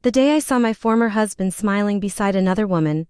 The day I saw my former husband smiling beside another woman,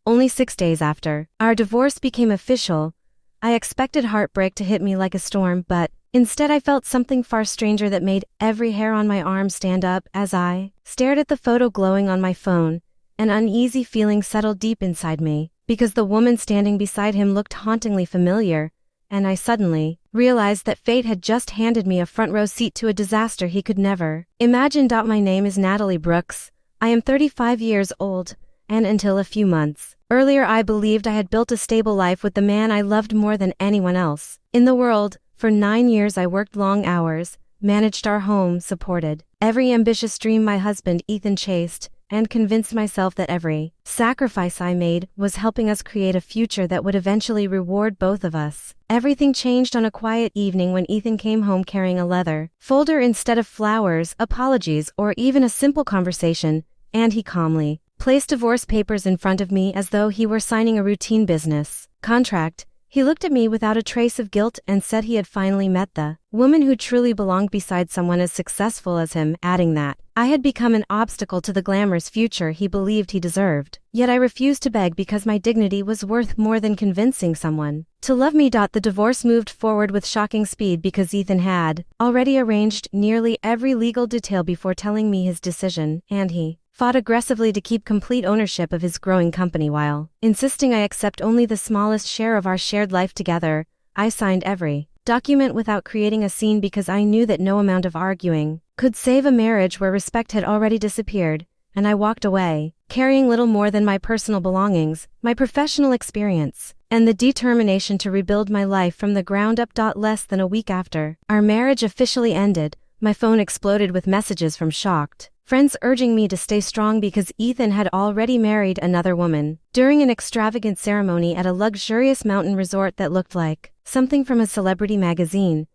only 6 days after our divorce became official, I expected heartbreak to hit me like a storm, but instead I felt something far stranger that made every hair on my arm stand up as I stared at the photo glowing on my phone. An uneasy feeling settled deep inside me, because the woman standing beside him looked hauntingly familiar, and I suddenly realized that fate had just handed me a front row seat to a disaster he could never imagine. My name is Natalie Brooks. I am 35 years old, and until a few months earlier I believed I had built a stable life with the man I loved more than anyone else in the world. For 9 years I worked long hours, managed our home, supported every ambitious dream my husband Ethan chased, and convinced myself that every sacrifice I made was helping us create a future that would eventually reward both of us. Everything changed on a quiet evening when Ethan came home carrying a leather folder instead of flowers, apologies, or even a simple conversation, and he calmly placed divorce papers in front of me as though he were signing a routine business contract. He looked at me without a trace of guilt and said he had finally met the woman who truly belonged beside someone as successful as him, adding that I had become an obstacle to the glamorous future he believed he deserved. Yet I refused to beg because my dignity was worth more than convincing someone to love me. The divorce moved forward with shocking speed because Ethan had already arranged nearly every legal detail before telling me his decision, and he fought aggressively to keep complete ownership of his growing company while insisting I accept only the smallest share of our shared life together. I signed every document without creating a scene because I knew that no amount of arguing could save a marriage where respect had already disappeared, and I walked away, carrying little more than my personal belongings, my professional experience, and the determination to rebuild my life from the ground up. Less than a week after our marriage officially ended, my phone exploded with messages from shocked friends urging me to stay strong because Ethan had already married another woman during an extravagant ceremony at a luxurious mountain resort that looked like something from a celebrity magazine.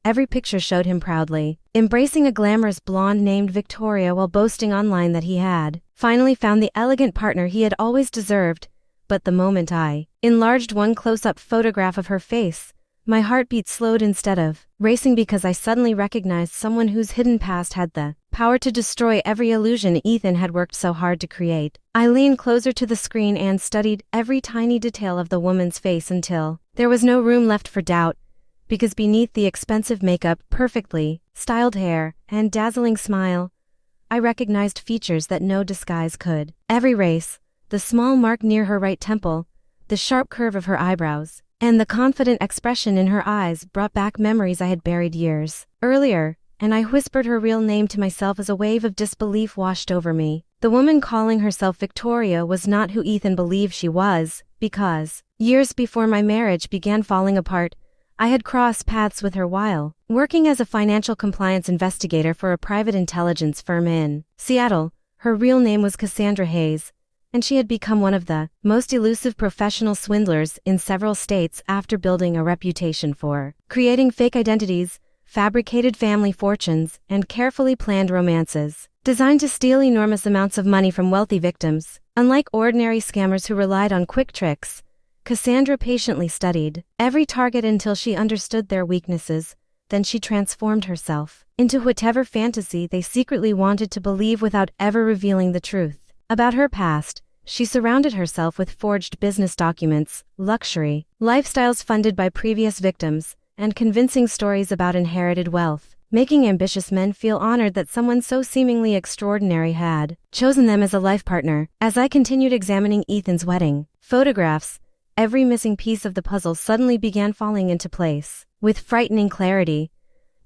Every picture showed him proudly embracing a glamorous blonde named Victoria while boasting online that he had finally found the elegant partner he had always deserved. But the moment I enlarged one close-up photograph of her face, my heartbeat slowed instead of racing because I suddenly recognized someone whose hidden past had the power to destroy every illusion Ethan had worked so hard to create. I leaned closer to the screen and studied every tiny detail of the woman's face until there was no room left for doubt, because beneath the expensive makeup, perfectly styled hair, and dazzling smile, I recognized features that no disguise could ever erase: the small mark near her right temple, the sharp curve of her eyebrows, and the confident expression in her eyes brought back memories I had buried years earlier, and I whispered her real name to myself as a wave of disbelief washed over me. The woman calling herself Victoria was not who Ethan believed she was, because years before my marriage began falling apart, I had crossed paths with her while working as a financial compliance investigator for a private intelligence firm in Seattle. Her real name was Cassandra Hayes, and she had become one of the most elusive professional swindlers in several states after building a reputation for creating fake identities, fabricated family fortunes, and carefully planned romances designed to steal enormous amounts of money from wealthy victims. Unlike ordinary scammers who relied on quick tricks, Cassandra patiently studied every target until she understood their weaknesses. Then she transformed herself into whatever fantasy they secretly wanted to believe without ever revealing the truth about her past. She surrounded herself with forged business documents, luxury lifestyles funded by previous victims, and convincing stories about inherited wealth, making ambitious men feel honored that someone so seemingly extraordinary had chosen them as a life partner. As I continued examining Ethan's wedding photographs, every missing piece of the puzzle suddenly began falling into place with frightening clarity,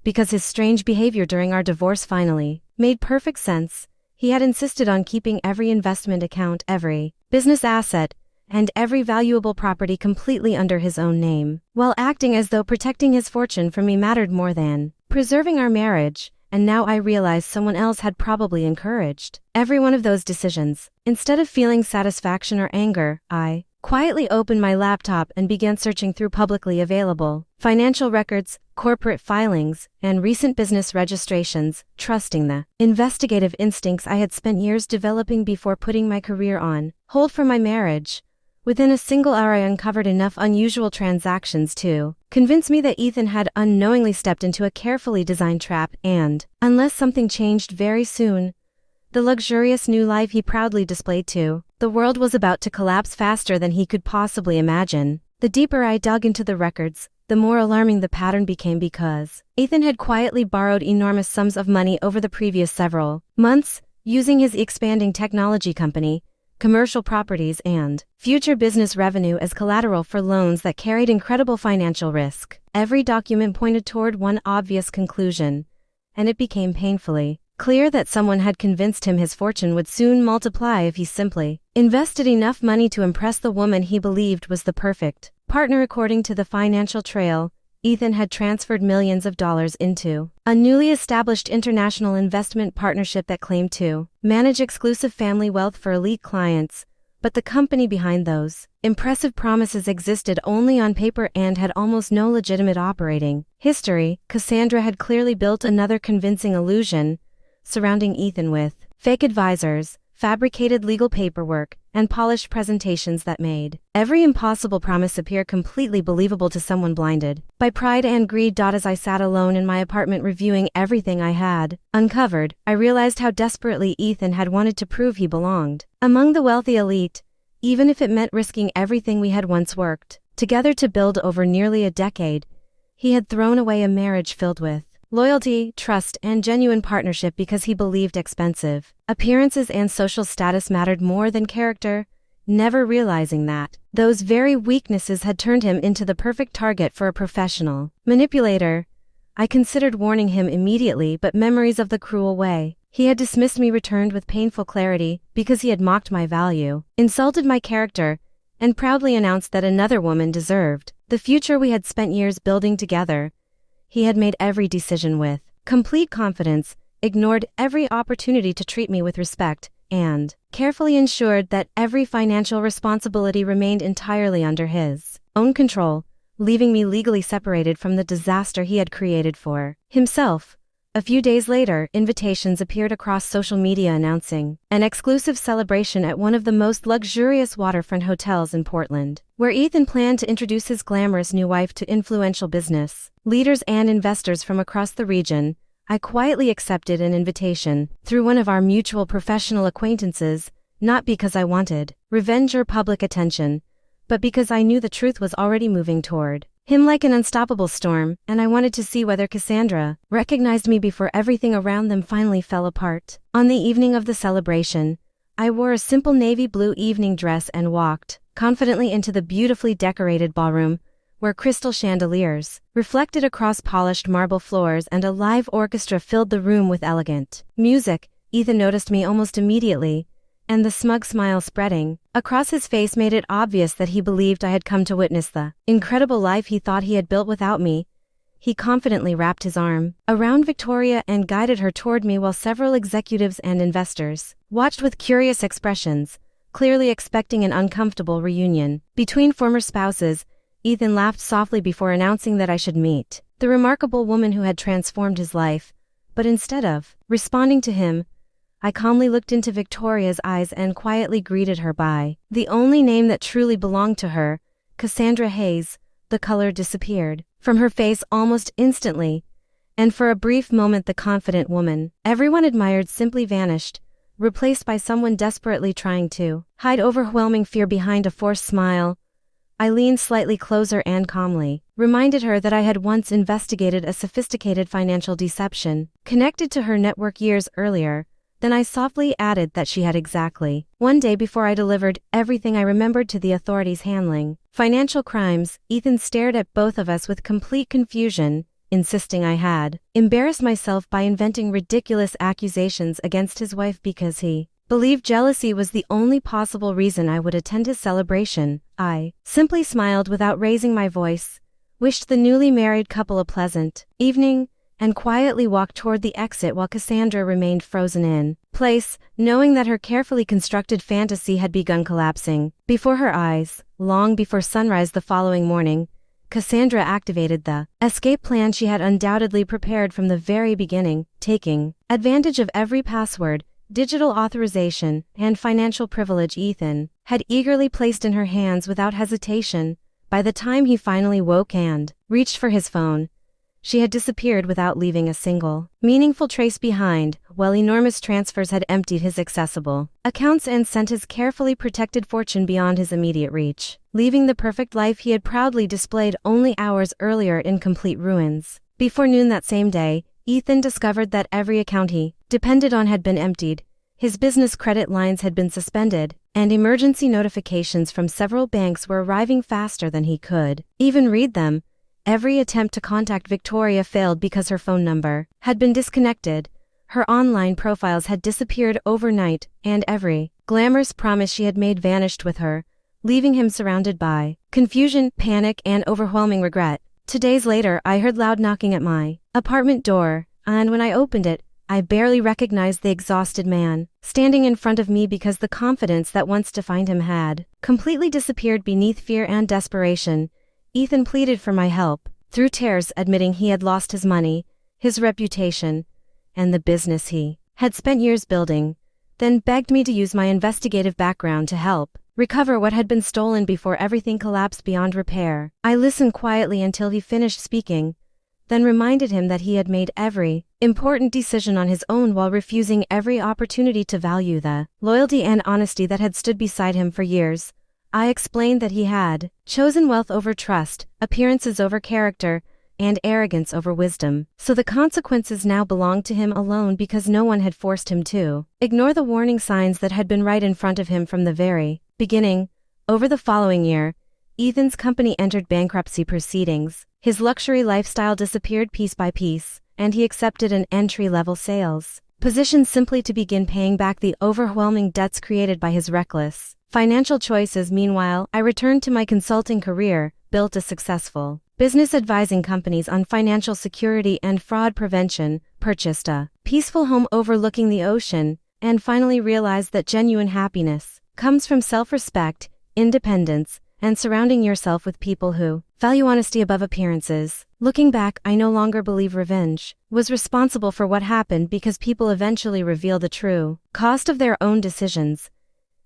because his strange behavior during our divorce finally made perfect sense. He had insisted on keeping every investment account, every business asset, and every valuable property completely under his own name, while acting as though protecting his fortune from me mattered more than preserving our marriage. And now I realized someone else had probably encouraged every one of those decisions. Instead of feeling satisfaction or anger, I quietly opened my laptop and began searching through publicly available financial records, corporate filings, and recent business registrations, trusting the investigative instincts I had spent years developing before putting my career on hold for my marriage. Within a single hour I uncovered enough unusual transactions to convince me that Ethan had unknowingly stepped into a carefully designed trap, and unless something changed very soon, the luxurious new life he proudly displayed to the world was about to collapse faster than he could possibly imagine. The deeper I dug into the records, the more alarming the pattern became because Ethan had quietly borrowed enormous sums of money over the previous several months, using his expanding technology company, commercial properties and future business revenue as collateral for loans that carried incredible financial risk. Every document pointed toward one obvious conclusion, and it became painfully clear that someone had convinced him his fortune would soon multiply if he simply invested enough money to impress the woman he believed was the perfect partner. According to the financial trail, Ethan had transferred millions of dollars into a newly established international investment partnership that claimed to manage exclusive family wealth for elite clients, but the company behind those impressive promises existed only on paper and had almost no legitimate operating history. Cassandra had clearly built another convincing illusion, surrounding Ethan with fake advisors, fabricated legal paperwork, and polished presentations that made every impossible promise appear completely believable to someone blinded by pride and greed. As I sat alone in my apartment reviewing everything I had uncovered, I realized how desperately Ethan had wanted to prove he belonged among the wealthy elite, even if it meant risking everything we had once worked together to build over nearly a decade. He had thrown away a marriage filled with loyalty, trust, and genuine partnership because he believed expensive appearances and social status mattered more than character, never realizing that those very weaknesses had turned him into the perfect target for a professional manipulator. I considered warning him immediately, but memories of the cruel way he had dismissed me returned with painful clarity because he had mocked my value, insulted my character, and proudly announced that another woman deserved the future we had spent years building together. He had made every decision with complete confidence, ignored every opportunity to treat me with respect, and carefully ensured that every financial responsibility remained entirely under his own control, leaving me legally separated from the disaster he had created for himself. A few days later, invitations appeared across social media announcing an exclusive celebration at one of the most luxurious waterfront hotels in Portland, where Ethan planned to introduce his glamorous new wife to influential business leaders and investors from across the region. I quietly accepted an invitation through one of our mutual professional acquaintances, not because I wanted revenge or public attention, but because I knew the truth was already moving toward him like an unstoppable storm, and I wanted to see whether Cassandra recognized me before everything around them finally fell apart. On the evening of the celebration, I wore a simple navy blue evening dress and walked confidently into the beautifully decorated ballroom, where crystal chandeliers reflected across polished marble floors and a live orchestra filled the room with elegant music. Ethan noticed me almost immediately, and the smug smile spreading across his face made it obvious that he believed I had come to witness the incredible life he thought he had built without me. He confidently wrapped his arm around Victoria and guided her toward me while several executives and investors watched with curious expressions, clearly expecting an uncomfortable reunion between former spouses. Ethan laughed softly before announcing that I should meet the remarkable woman who had transformed his life, but instead of responding to him, I calmly looked into Victoria's eyes and quietly greeted her by the only name that truly belonged to her, Cassandra Hayes. The color disappeared from her face almost instantly, and for a brief moment the confident woman everyone admired simply vanished, replaced by someone desperately trying to hide overwhelming fear behind a forced smile. I leaned slightly closer and calmly reminded her that I had once investigated a sophisticated financial deception connected to her network years earlier. Then I softly added that she had exactly one day before I delivered everything I remembered to the authorities handling financial crimes. Ethan stared at both of us with complete confusion, insisting I had embarrassed myself by inventing ridiculous accusations against his wife because he believed jealousy was the only possible reason I would attend his celebration. I simply smiled without raising my voice, wished the newly married couple a pleasant evening, and quietly walked toward the exit while Cassandra remained frozen in place, knowing that her carefully constructed fantasy had begun collapsing before her eyes. Long before sunrise the following morning, Cassandra activated the escape plan she had undoubtedly prepared from the very beginning, taking advantage of every password, digital authorization, and financial privilege Ethan had eagerly placed in her hands without hesitation. By the time he finally woke and reached for his phone, she had disappeared without leaving a single meaningful trace behind, while enormous transfers had emptied his accessible accounts and sent his carefully protected fortune beyond his immediate reach, leaving the perfect life he had proudly displayed only hours earlier in complete ruins. Before noon that same day, Ethan discovered that every account he depended on had been emptied, his business credit lines had been suspended, and emergency notifications from several banks were arriving faster than he could even read them. Every attempt to contact Victoria failed because her phone number had been disconnected, her online profiles had disappeared overnight, and every glamorous promise she had made vanished with her, leaving him surrounded by confusion, panic, and overwhelming regret. 2 days later, I heard loud knocking at my apartment door, and when I opened it, I barely recognized the exhausted man standing in front of me because the confidence that once defined him had completely disappeared beneath fear and desperation. Ethan pleaded for my help, through tears, admitting he had lost his money, his reputation, and the business he had spent years building, then begged me to use my investigative background to help recover what had been stolen before everything collapsed beyond repair. I listened quietly until he finished speaking, then reminded him that he had made every important decision on his own while refusing every opportunity to value the loyalty and honesty that had stood beside him for years. I explained that he had chosen wealth over trust, appearances over character, and arrogance over wisdom, so the consequences now belonged to him alone because no one had forced him to ignore the warning signs that had been right in front of him from the very beginning. Over the following year, Ethan's company entered bankruptcy proceedings, his luxury lifestyle disappeared piece by piece, and he accepted an entry-level sales position simply to begin paying back the overwhelming debts created by his reckless financial choices. Meanwhile, I returned to my consulting career, built a successful business advising companies on financial security and fraud prevention, purchased a peaceful home overlooking the ocean, and finally realized that genuine happiness comes from self-respect, independence, and surrounding yourself with people who value honesty above appearances. Looking back, I no longer believe revenge was responsible for what happened because people eventually reveal the true cost of their own decisions.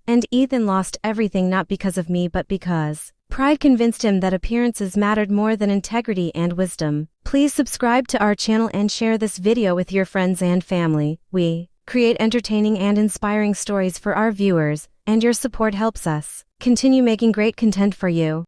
And Ethan lost everything not because of me but because pride convinced him that appearances mattered more than integrity and wisdom. Please subscribe to our channel and share this video with your friends and family. We create entertaining and inspiring stories for our viewers, and your support helps us continue making great content for you.